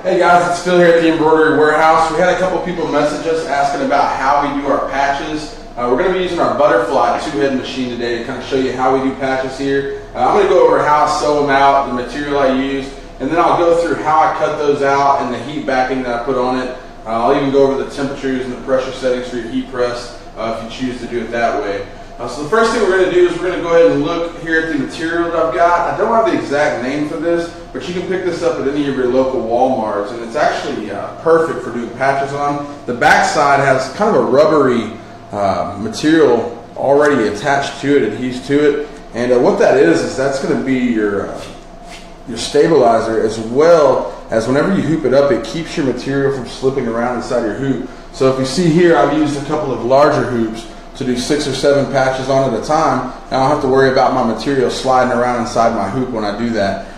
Hey guys, it's Phil here at the Embroidery Warehouse. We had a couple people message us asking about how we do our patches. We're going to be using our Butterfly two-head machine today to kind of show you how we do patches here. I'm going to go over how I sew them out, the material I use, and then I'll go through how I cut those out and the heat backing that I put on it. I'll even go over the temperatures and the pressure settings for your heat press if you choose to do it that way. So the first thing we're going to do is we're going to go ahead and look here at the material that I've got. I don't have the exact name for this, but you can pick this up at any of your local Walmarts, and it's actually perfect for doing patches on. The back side has kind of a rubbery material already attached to it, adhesed to it, and what that is that's going to be your stabilizer, as well as whenever you hoop it up, it keeps your material from slipping around inside your hoop. So if you see here, I've used a couple of larger hoops to do 6 or 7 patches on at a time. I don't have to worry about my material sliding around inside my hoop when I do that.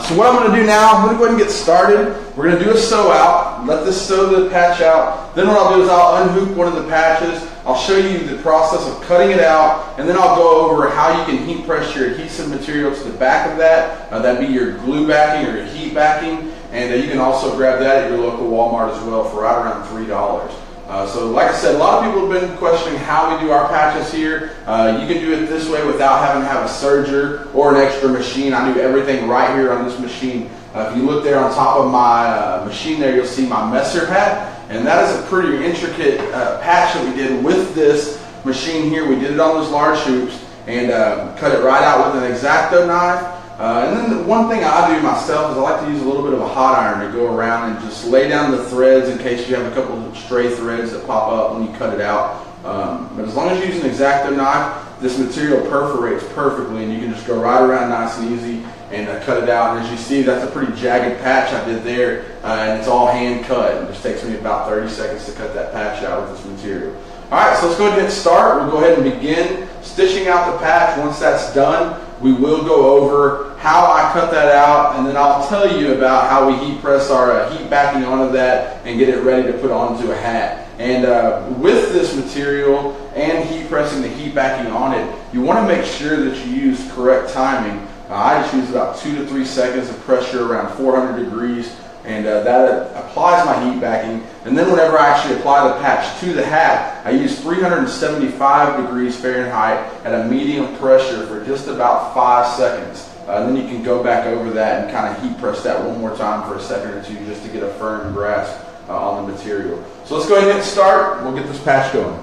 So what I'm going to do now, I'm going to go ahead and get started. We're going to do a sew out, let this sew the patch out. Then what I'll do is I'll unhoop one of the patches. I'll show you the process of cutting it out, and then I'll go over how you can heat press your adhesive material to the back of that. That'd be your glue backing or your heat backing, and you can also grab that at your local Walmart as well for right around $3. So like I said, a lot of people have been questioning how we do our patches here. You can do it this way without having to have a serger or an extra machine. I do everything right here on this machine. If you look there on top of my machine there, you'll see my messer hat, and that is a pretty intricate patch that we did with this machine here. We did it on those large hoops and cut it right out with an X-Acto knife. And then the one thing I do myself is I like to use a little bit of a hot iron to go around and just lay down the threads in case you have a couple of stray threads that pop up when you cut it out. But as long as you use an X-Acto knife, this material perforates perfectly, and you can just go right around nice and easy and cut it out. And as you see, that's a pretty jagged patch I did there, and it's all hand cut. It just takes me about 30 seconds to cut that patch out with this material. Alright, so let's go ahead and start. We'll go ahead and begin stitching out the patch. Once that's done, we will go over how I cut that out, and then I'll tell you about how we heat press our heat backing onto that and get it ready to put onto a hat. And with this material and heat pressing the heat backing on it, you want to make sure that you use correct timing. I just use about 2 to 3 seconds of pressure around 400 degrees, and that applies my heat backing. And then whenever I actually apply the patch to the hat, I use 375 degrees Fahrenheit at a medium pressure for just about 5 seconds. And then you can go back over that and kind of heat press that one more time for a second or two just to get a firm grasp on the material. So let's go ahead and hit start. We'll get this patch going.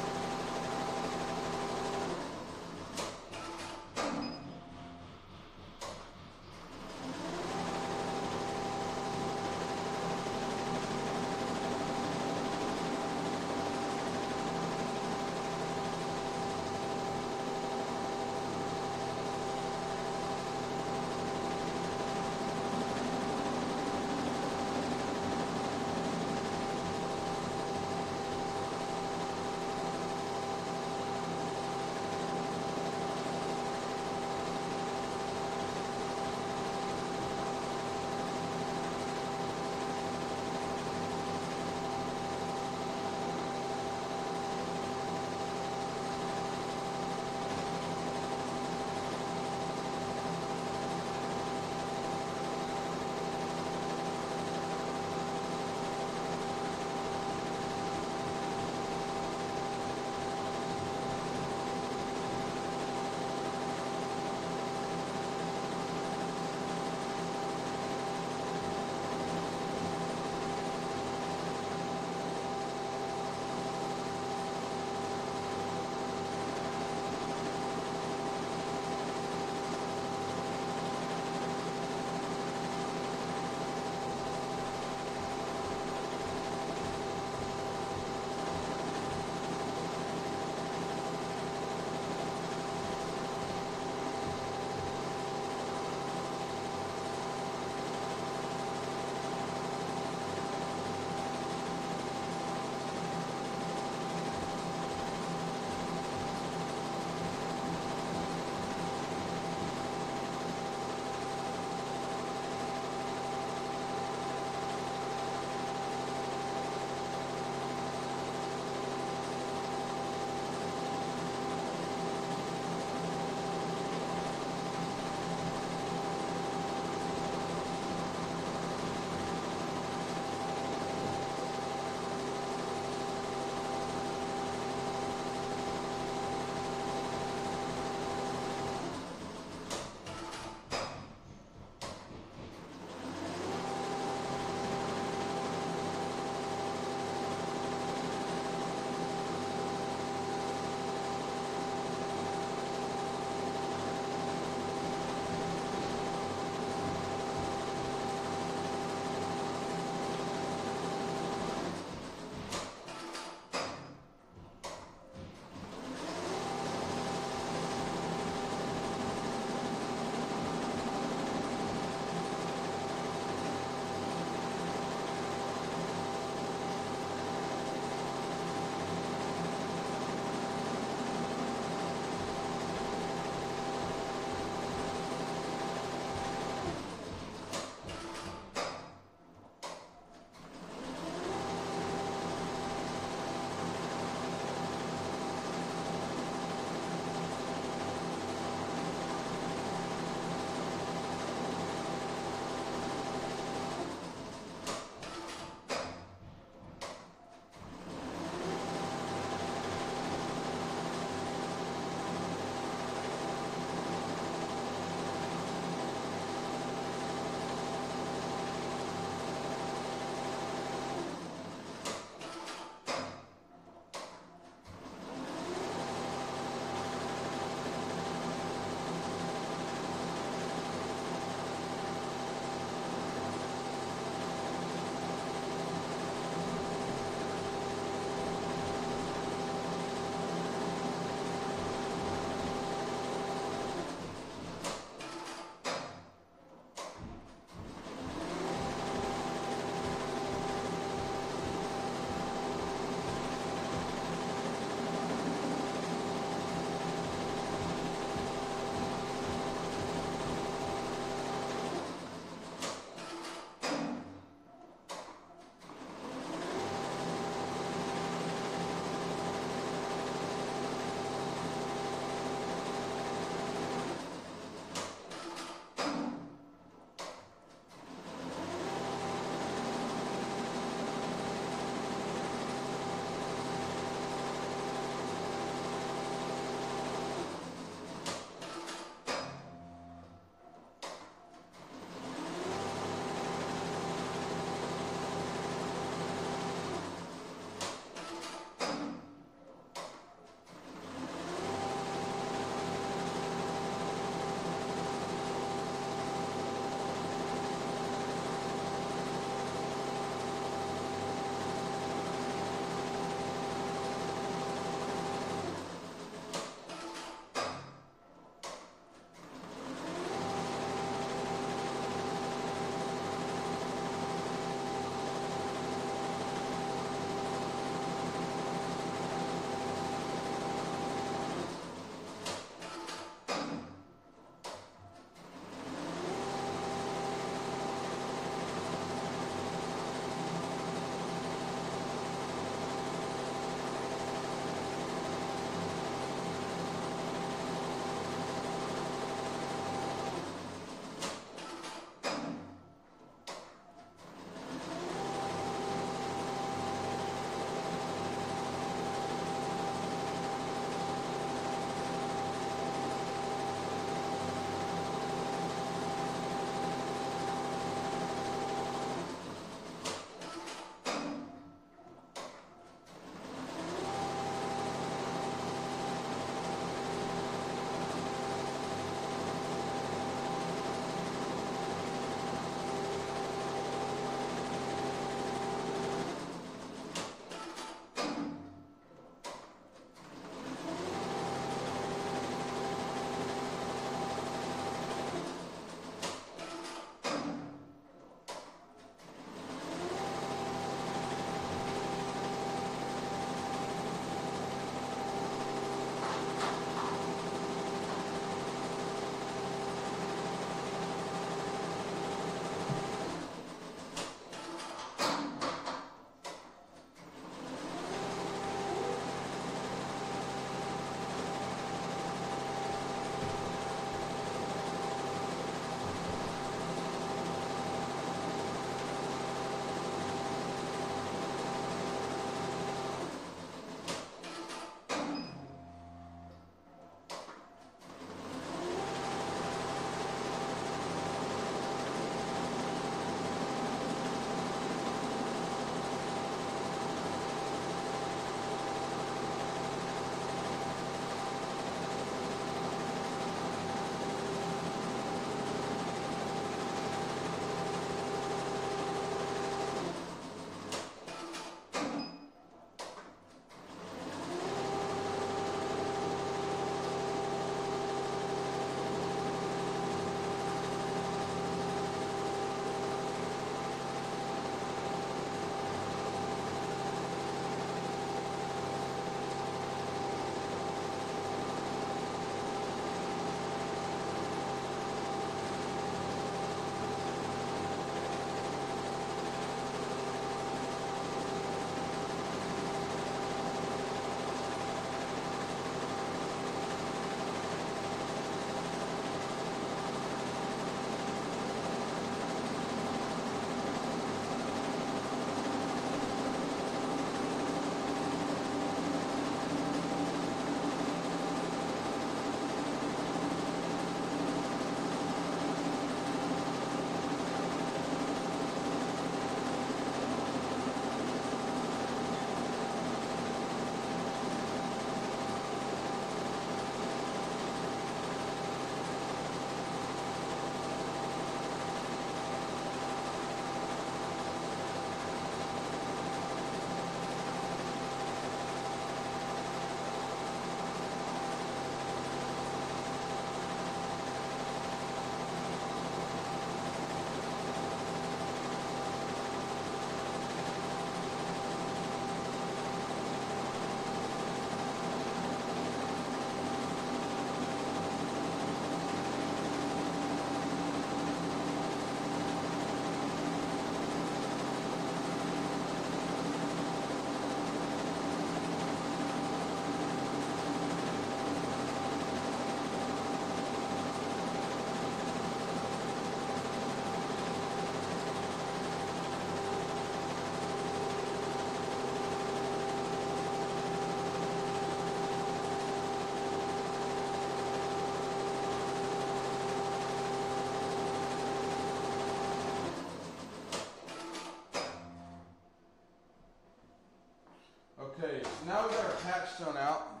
now we've got our patch sewn out.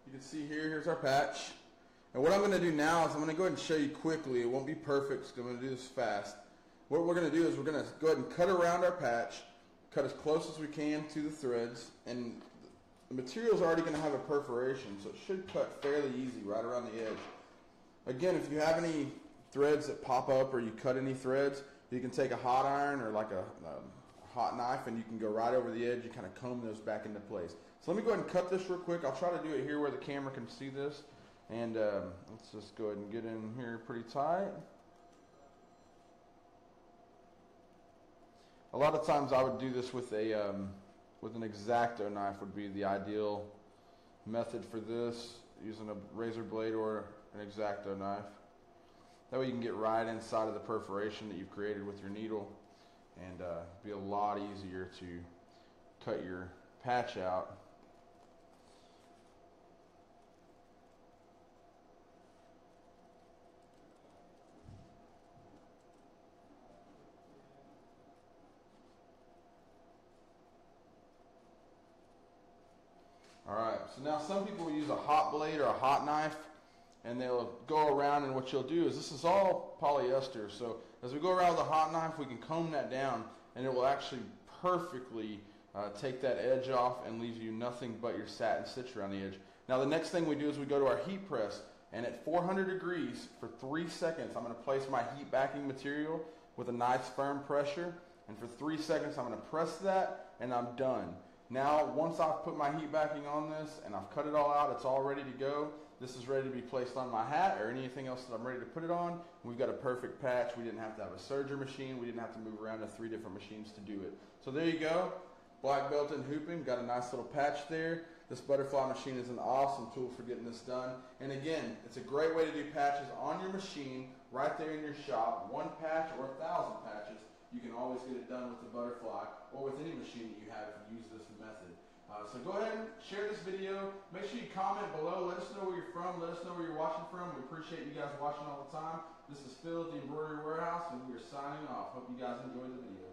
You can see here's our patch. And what I'm going to do now is I'm going to go ahead and show you quickly. It won't be perfect because I'm going to do this fast. What we're going to do is we're going to go ahead and cut around our patch, cut as close as we can to the threads, and the material is already going to have a perforation, so it should cut fairly easy right around the edge. Again, if you have any threads that pop up or you cut any threads, you can take a hot iron or like a hot knife and you can go right over the edge and kind of comb those back into place. So let me go ahead and cut this real quick. I'll try to do it here where the camera can see this. And let's just go ahead and get in here pretty tight. A lot of times I would do this with an X-Acto knife would be the ideal method for this, using a razor blade or an X-Acto knife. That way you can get right inside of the perforation that you've created with your needle, and be a lot easier to cut your patch out. Alright, so now some people use a hot blade or a hot knife, and they'll go around, and what you'll do is, this is all polyester, so as we go around with a hot knife we can comb that down and it will actually perfectly take that edge off and leave you nothing but your satin stitch around the edge. Now the next thing we do is we go to our heat press, and at 400 degrees for 3 seconds I'm going to place my heat backing material with a nice firm pressure, and for 3 seconds I'm going to press that and I'm done. Now, once I've put my heat backing on this and I've cut it all out, it's all ready to go. This is ready to be placed on my hat or anything else that I'm ready to put it on. We've got a perfect patch. We didn't have to have a serger machine. We didn't have to move around to 3 different machines to do it. So there you go. Black belt in hooping. Got a nice little patch there. This butterfly machine is an awesome tool for getting this done. And again, it's a great way to do patches on your machine right there in your shop. 1 patch or 1,000 patches. You can always get it done with the butterfly or with any machine that you have if you use this method. So go ahead and share this video. Make sure you comment below. Let us know where you're from. Let us know where you're watching from. We appreciate you guys watching all the time. This is Phil at the Embroidery Warehouse, and we are signing off. Hope you guys enjoyed the video.